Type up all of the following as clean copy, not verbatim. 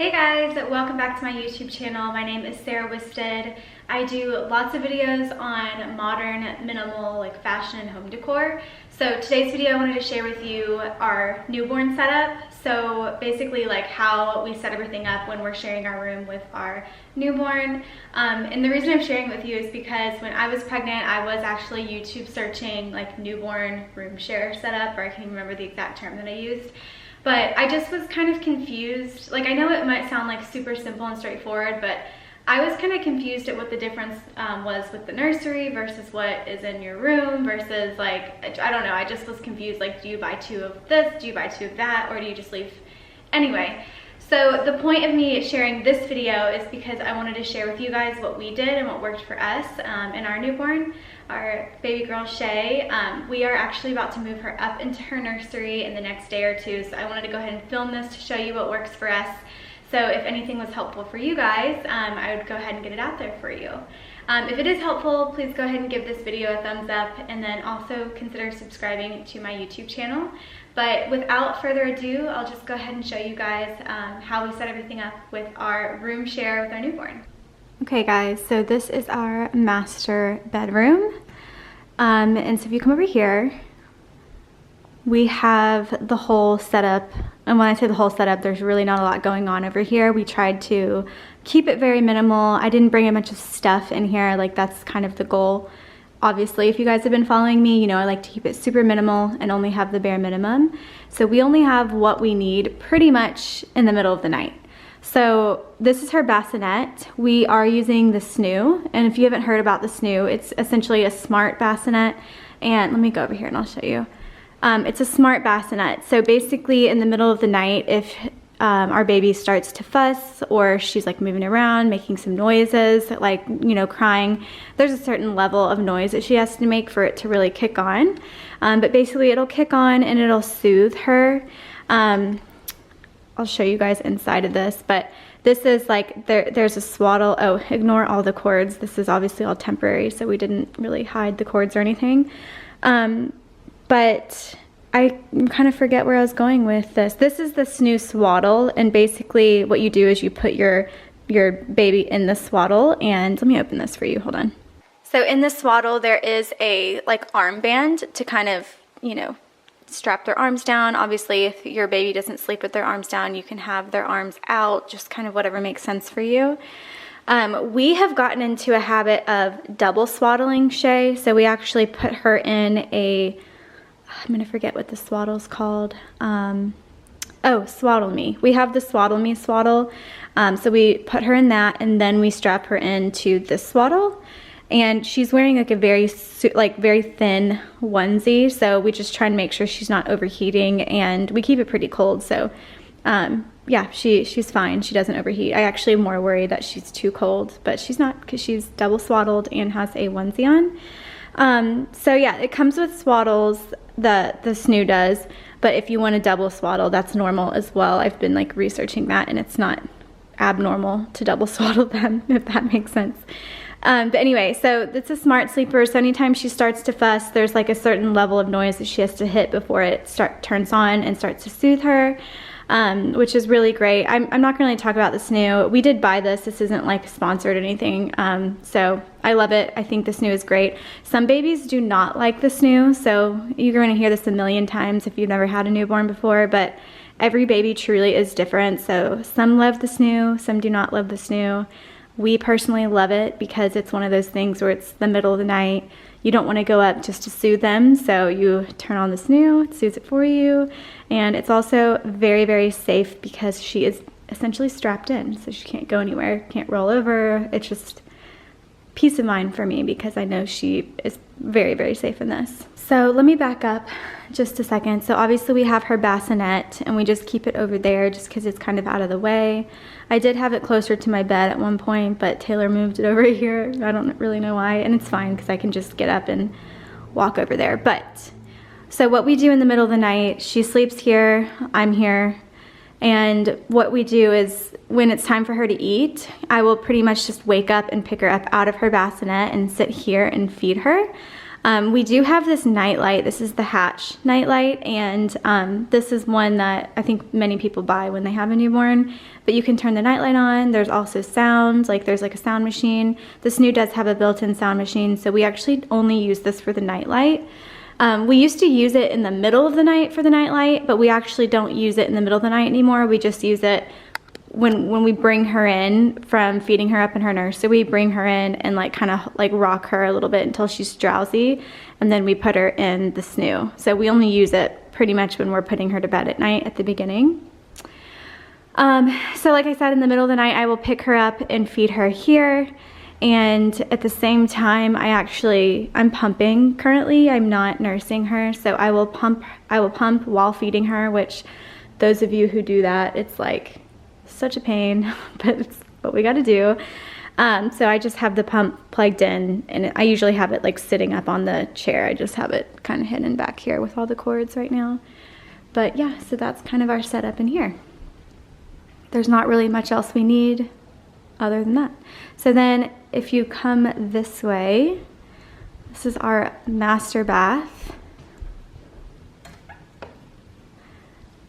Hey guys, welcome back to my YouTube channel. My name is Sarah Wisted. I do lots of videos on modern, minimal, like fashion and home decor. So today's video I wanted to share with you our newborn setup. So basically like how we set everything up when we're sharing our room with our newborn. And the reason I'm sharing it with you is because when I was pregnant, I was actually YouTube searching like newborn room share setup, or I can't even remember the exact term that I used. But I just was kind of confused. Like, I know it might sound like super simple and straightforward, but I was kind of confused at what the difference was with the nursery versus what is in your room versus like, I don't know, I just was confused. Like, do you buy 2 of this? Do you buy 2 of that? Or do you just leave? Anyway, so the point of me sharing this video is because I wanted to share with you guys what we did and what worked for us in our newborn. Our baby girl Shay, we are actually about to move her up into her nursery in the next day or 2, so I wanted to go ahead and film this to show you what works for us. So if anything was helpful for you guys, I would go ahead and get it out there for you. If it is helpful, please go ahead and give this video a thumbs up, and then also consider subscribing to my YouTube channel. But without further ado, I'll just go ahead and show you guys how we set everything up with our room share with our newborn. Okay guys, so this is our master bedroom. And so if you come over here, we have the whole setup. And when I say the whole setup, there's really not a lot going on over here. We tried to keep it very minimal. I didn't bring a bunch of stuff in here. Like, that's kind of the goal. Obviously, if you guys have been following me, you know I like to keep it super minimal and only have the bare minimum. So we only have what we need pretty much in the middle of the night. So this is her bassinet. We are using the Snoo, and if you haven't heard about the Snoo, it's essentially a smart bassinet. And let me go over here and I'll show you. It's a smart bassinet. So basically in the middle of the night, if our baby starts to fuss or she's like moving around, making some noises, like, you know, crying, there's a certain level of noise that she has to make for it to really kick on. But basically it'll kick on and it'll soothe her. I'll show you guys inside of this, but this is like, there's a swaddle. Oh, ignore all the cords. This is obviously all temporary, so we didn't really hide the cords or anything. But I kind of forget where I was going with this. This is the Snoo swaddle, and basically what you do is you put your baby in the swaddle, and let me open this for you, hold on. So in the swaddle, there is a like armband to kind of, you know, strap their arms down. Obviously, if your baby doesn't sleep with their arms down, you can have their arms out, just kind of whatever makes sense for you. We have gotten into a habit of double swaddling Shay, so we actually put her in a, I'm gonna forget what the swaddle's called. Oh, Swaddle Me. We have the Swaddle Me swaddle. So we put her in that, and then we strap her into this swaddle. And she's wearing like a very thin onesie, so we just try and make sure she's not overheating, and we keep it pretty cold. So yeah, she's fine. She doesn't overheat. I actually am more worried that she's too cold, but she's not, because she's double swaddled and has a onesie on. So yeah, it comes with swaddles, the Snoo does, but if you want a double swaddle, that's normal as well. I've been like researching that, and it's not abnormal to double swaddle them, if that makes sense. But anyway, so it's a smart sleeper, so anytime she starts to fuss, there's like a certain level of noise that she has to hit before it turns on and starts to soothe her, which is really great. I'm not going to really talk about the Snoo. We did buy this. This isn't like sponsored or anything, so I love it. I think the Snoo is great. Some babies do not like the Snoo, so you're going to hear this a million times if you've never had a newborn before, but every baby truly is different. So some love the Snoo, some do not love the Snoo. We personally love it because it's one of those things where it's the middle of the night. You don't want to go up just to soothe them, so you turn on the Snoo, it soothes it for you. And it's also very, very safe because she is essentially strapped in, so she can't go anywhere, can't roll over. It's just peace of mind for me because I know she is very, very safe in this. So let me back up just a second. So obviously we have her bassinet, and we just keep it over there just because it's kind of out of the way. I did have it closer to my bed at one point, but Taylor moved it over here. I don't really know why, and it's fine because I can just get up and walk over there. But so what we do in the middle of the night, she sleeps here, I'm here, and what we do is when it's time for her to eat, I will pretty much just wake up and pick her up out of her bassinet and sit here and feed her. We do have this night light. This is the Hatch night light, and this is one that I think many people buy when they have a newborn, but you can turn the night light on. There's also sounds, like there's like a sound machine. This new does have a built-in sound machine, so we actually only use this for the night light. We used to use it in the middle of the night for the night light, but we actually don't use it in the middle of the night anymore. We just use it when we bring her in from feeding her up in her nursery. We bring her in and like kind of like rock her a little bit until she's drowsy, and then we put her in the snoo. So we only use it pretty much when we're putting her to bed at night at the beginning. So like I said, in the middle of the night, I will pick her up and feed her here. And at the same time, I'm pumping currently. I'm not nursing her, so I will pump while feeding her, which those of you who do that, it's like such a pain, but it's what we gotta do. So I just have the pump plugged in, and I usually have it like sitting up on the chair. I just have it kind of hidden back here with all the cords right now. But yeah, so that's kind of our setup in here. There's not really much else we need other than that. So then if you come this way, this is our master bath.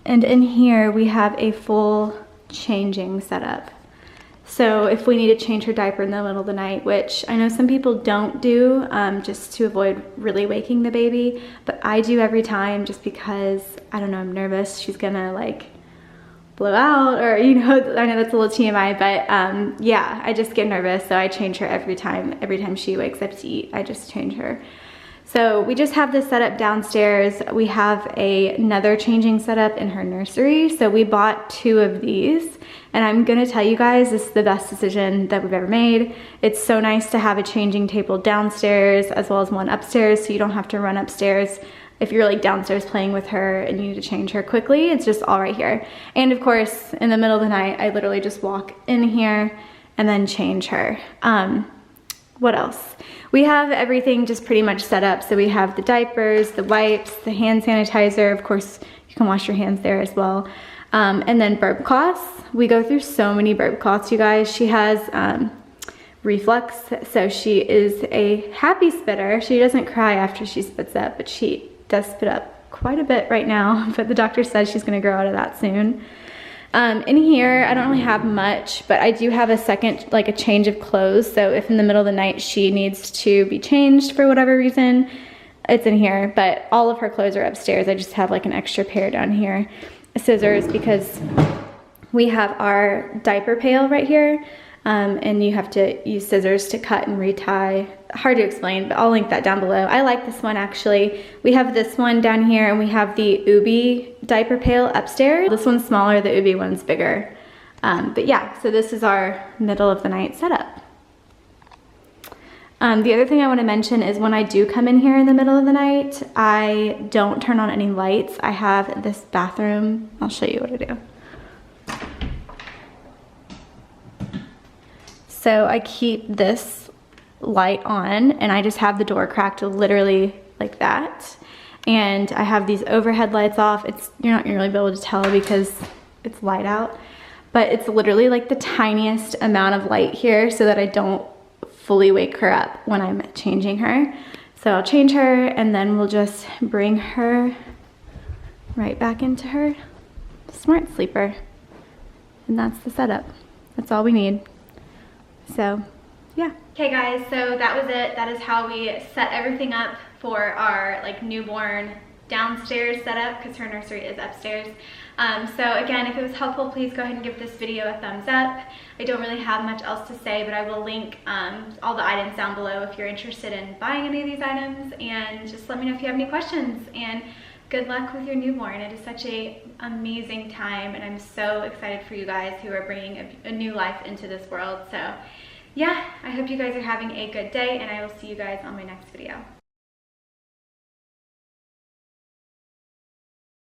And in here we have a full changing setup. So if we need to change her diaper in the middle of the night, which I know some people don't do, just to avoid really waking the baby, but I do every time just because, I don't know, I'm nervous she's gonna like blow out, or you know, I know that's a little TMI, but yeah, I just get nervous, so I change her every time she wakes up to eat. I just change her. So we just have this setup downstairs. We have another changing setup in her nursery. So we bought 2 of these, and I'm gonna tell you guys, this is the best decision that we've ever made. It's so nice to have a changing table downstairs as well as one upstairs, so you don't have to run upstairs if you're like downstairs playing with her and you need to change her quickly. It's just all right here. And of course, in the middle of the night, I literally just walk in here and then change her. What else? We have everything just pretty much set up. So we have the diapers, the wipes, the hand sanitizer. Of course, you can wash your hands there as well. And then burp cloths. We go through so many burp cloths, you guys. She has reflux, so she is a happy spitter. She doesn't cry after she spits up, but she does spit up quite a bit right now, but the doctor says she's gonna grow out of that soon. In here, I don't really have much, but I do have a second, like a change of clothes. So if in the middle of the night she needs to be changed for whatever reason, it's in here, but all of her clothes are upstairs. I just have like an extra pair down here. Scissors, because we have our diaper pail right here, and you have to use scissors to cut and retie. Hard to explain, but I'll link that down below. I like this one actually. We have this one down here, and we have the Ubi diaper pail upstairs. This one's smaller, the Ubi one's bigger. But yeah, so this is our middle of the night setup. The other thing I want to mention is when I do come in here in the middle of the night, I don't turn on any lights. I have this bathroom. I'll show you what I do. So I keep this light on, and I just have the door cracked literally like that. And I have these overhead lights off. You're not gonna really be able to tell because it's light out, but it's literally like the tiniest amount of light here so that I don't fully wake her up when I'm changing her. So I'll change her, and then we'll just bring her right back into her smart sleeper. And that's the setup. That's all we need. So yeah. Okay guys, so that was it. That is how we set everything up for our like newborn downstairs setup, because her nursery is upstairs. So again, if it was helpful, please go ahead and give this video a thumbs up. I don't really have much else to say, but I will link all the items down below if you're interested in buying any of these items, and just let me know if you have any questions. And good luck with your newborn. It is such an amazing time, and I'm so excited for you guys who are bringing a new life into this world. So yeah, I hope you guys are having a good day, and I will see you guys on my next video.